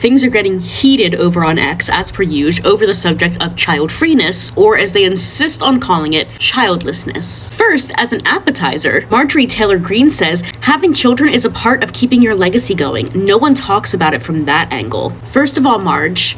things are getting heated over on X, as per usual, over the subject of child-freeness, or as they insist on calling it, childlessness. First, as an appetizer, Marjorie Taylor Greene says, having children is a part of keeping your legacy going. No one talks about it from that angle. First of all, Marge,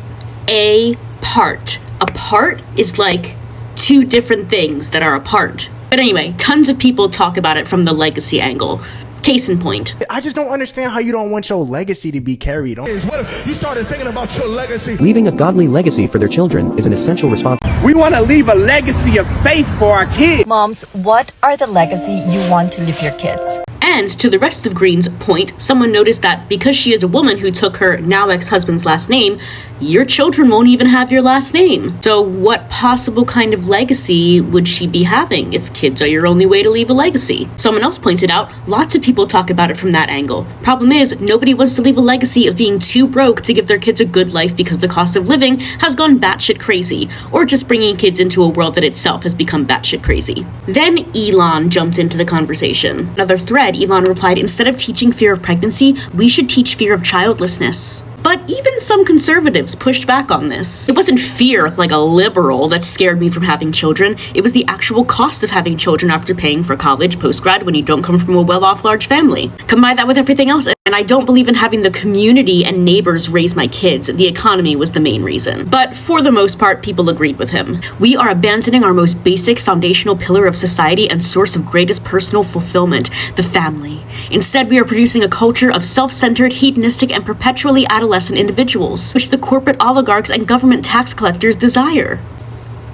a part. A part is like two different things that are apart. But anyway, tons of people talk about it from the legacy angle. Case in point. I just don't understand how you don't want your legacy to be carried on. What if you started thinking about your legacy? Leaving a godly legacy for their children is an essential responsibility. We want to leave a legacy of faith for our kids. Moms, what are the legacy you want to leave your kids? And to the rest of Greene's point, someone noticed that because she is a woman who took her now ex-husband's last name, your children won't even have your last name. So what possible kind of legacy would she be having if kids are your only way to leave a legacy? Someone else pointed out, lots of people talk about it from that angle. Problem is, nobody wants to leave a legacy of being too broke to give their kids a good life because the cost of living has gone batshit crazy, or just bringing kids into a world that itself has become batshit crazy. Then Elon jumped into the conversation. Another thread, Elon replied, instead of teaching fear of pregnancy, we should teach fear of childlessness. But even some conservatives pushed back on this. It wasn't fear, like a liberal, that scared me from having children. It was the actual cost of having children after paying for college, post-grad, when you don't come from a well-off large family. Combine that with everything else, and I don't believe in having the community and neighbors raise my kids. The economy was the main reason. But for the most part, people agreed with him. We are abandoning our most basic foundational pillar of society and source of greatest personal fulfillment, the family. Instead, we are producing a culture of self-centered, hedonistic, and perpetually adolescent individuals, which the corporate oligarchs and government tax collectors desire.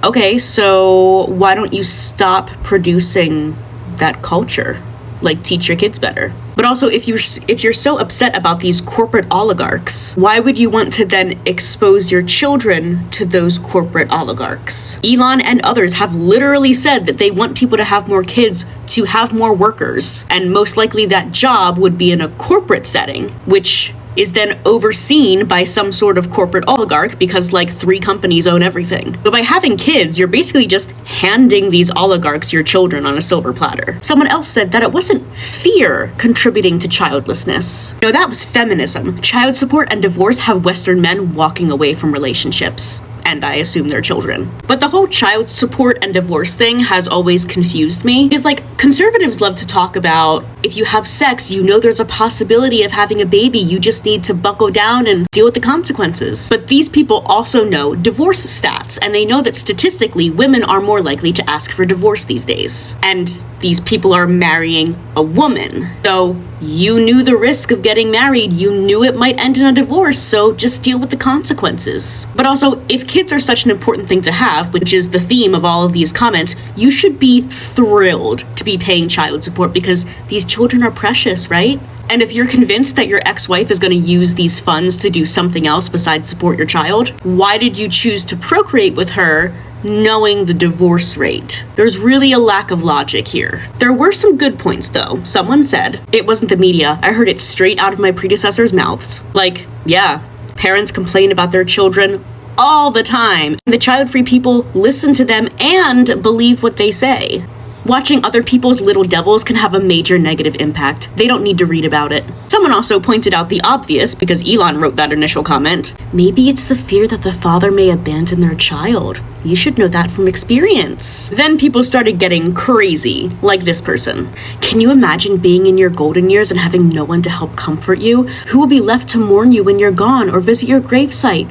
Okay, so why don't you stop producing that culture? Like, teach your kids better. But also, if you're so upset about these corporate oligarchs, why would you want to then expose your children to those corporate oligarchs? Elon and others have literally said that they want people to have more kids to have more workers, and most likely that job would be in a corporate setting, which is then overseen by some sort of corporate oligarch because like 3 companies own everything. But by having kids, you're basically just handing these oligarchs your children on a silver platter. Someone else said that it wasn't fear contributing to childlessness. No, that was feminism. Child support and divorce have Western men walking away from relationships. And I assume their children. But the whole child support and divorce thing has always confused me. Because like, conservatives love to talk about, if you have sex, you know there's a possibility of having a baby, you just need to buckle down and deal with the consequences. But these people also know divorce stats, and they know that statistically, women are more likely to ask for divorce these days. And these people are marrying a woman. So you knew the risk of getting married, you knew it might end in a divorce, so just deal with the consequences. But also, if kids are such an important thing to have, which is the theme of all of these comments, you should be thrilled to be paying child support because these children are precious, right? And if you're convinced that your ex-wife is going to use these funds to do something else besides support your child, why did you choose to procreate with her knowing the divorce rate? There's really a lack of logic here. There were some good points though. Someone said, it wasn't the media, I heard it straight out of my predecessors' mouths. Like, yeah, parents complain about their children all the time. The child-free people listen to them and believe what they say. Watching other people's little devils can have a major negative impact. They don't need to read about it. Someone also pointed out the obvious, because Elon wrote that initial comment. Maybe it's the fear that the father may abandon their child. You should know that from experience. Then people started getting crazy, like this person. Can you imagine being in your golden years and having no one to help comfort you? Who will be left to mourn you when you're gone or visit your gravesite?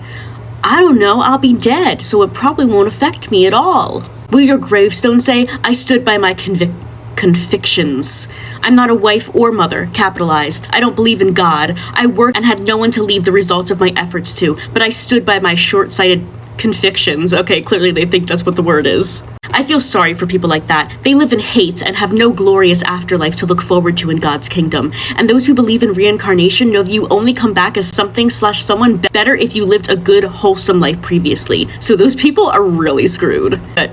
I don't know, I'll be dead, so it probably won't affect me at all. Will your gravestone say, I stood by my convictions. I'm not a wife or mother, capitalized. I don't believe in God. I worked and had no one to leave the results of my efforts to, but I stood by my short-sighted convictions. Okay, clearly they think that's what the word is. I feel sorry for people like that. They live in hate and have no glorious afterlife to look forward to in God's kingdom. And those who believe in reincarnation know that you only come back as something/someone better if you lived a good, wholesome life previously. So those people are really screwed. But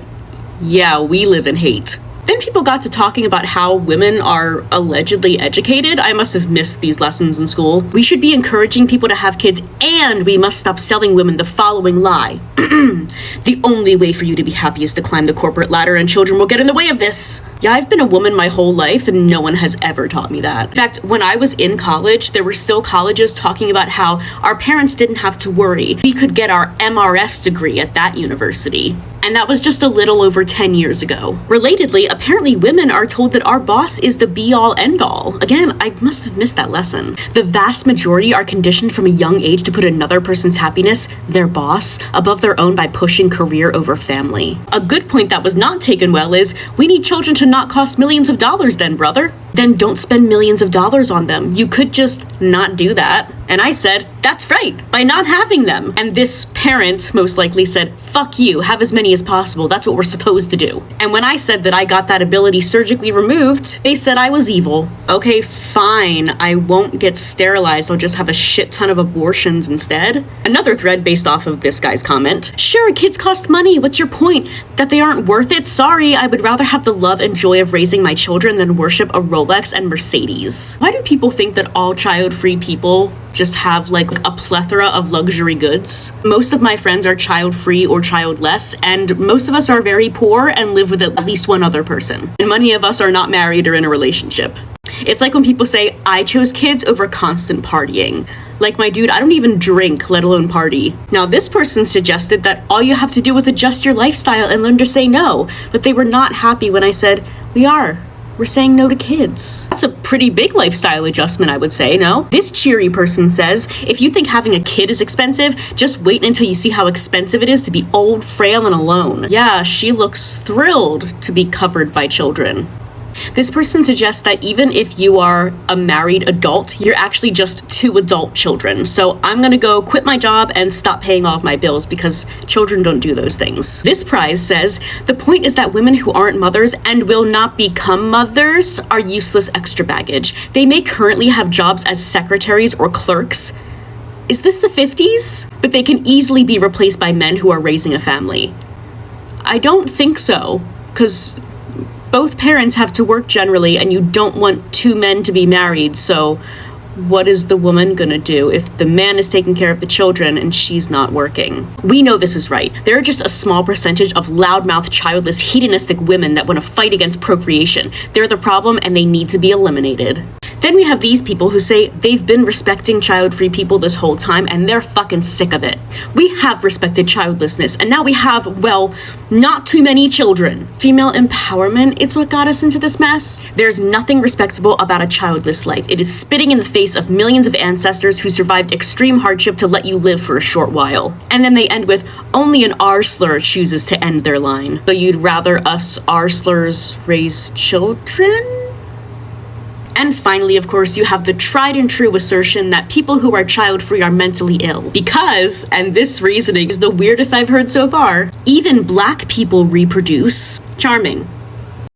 yeah, we live in hate. Then people got to talking about how women are allegedly educated. I must have missed these lessons in school. We should be encouraging people to have kids, and we must stop selling women the following lie. The only way for you to be happy is to climb the corporate ladder, and children will get in the way of this. Yeah, I've been a woman my whole life, and no one has ever taught me that. In fact, when I was in college, there were still colleges talking about how our parents didn't have to worry. We could get our MRS degree at that university. And that was just a little over 10 years ago. Relatedly, apparently women are told that our boss is the be-all end-all. Again, I must have missed that lesson. The vast majority are conditioned from a young age to put another person's happiness, their boss, above their own by pushing career over family. A good point that was not taken well is, we need children to not cost millions of dollars then, brother. Then don't spend millions of dollars on them. You could just not do that. And I said, that's right, by not having them. And this parent most likely said, fuck you, have as many as possible. That's what we're supposed to do. And when I said that I got that ability surgically removed, they said I was evil. Okay, fine, I won't get sterilized. I'll just have a shit ton of abortions instead. Another thread based off of this guy's comment. Sure, kids cost money. What's your point? That they aren't worth it? Sorry, I would rather have the love and joy of raising my children than worship a Rolex and Mercedes. Why do people think that all child-free people just have like a plethora of luxury goods? Most of my friends are child-free or childless, and most of us are very poor and live with at least one other person. And many of us are not married or in a relationship. It's like when people say, I chose kids over constant partying. Like, my dude, I don't even drink, let alone party. Now, this person suggested that all you have to do is adjust your lifestyle and learn to say no, but they were not happy when I said, we're saying no to kids. That's a pretty big lifestyle adjustment, I would say, no? This cheery person says, if you think having a kid is expensive, just wait until you see how expensive it is to be old, frail, and alone. Yeah, she looks thrilled to be covered by children. This person suggests that even if you are a married adult, you're actually just two adult children. So I'm gonna go quit my job and stop paying all of my bills because children don't do those things. This prize says, the point is that women who aren't mothers and will not become mothers are useless extra baggage. They may currently have jobs as secretaries or clerks. Is this the 50s? But they can easily be replaced by men who are raising a family. I don't think so, because both parents have to work generally, and you don't want two men to be married, so what is the woman gonna do if the man is taking care of the children and she's not working? We know this is right. There are just a small percentage of loudmouth, childless, hedonistic women that want to fight against procreation. They're the problem and they need to be eliminated. Then we have these people who say they've been respecting child-free people this whole time and they're fucking sick of it. We have respected childlessness and now we have, well, not too many children. Female empowerment is what got us into this mess. There's nothing respectable about a childless life. It is spitting in the face of millions of ancestors who survived extreme hardship to let you live for a short while. And then they end with, only an R slur chooses to end their line. So you'd rather us R slurs raise children? And finally, of course, you have the tried and true assertion that people who are child-free are mentally ill. Because, and this reasoning is the weirdest I've heard so far, even black people reproduce. Charming.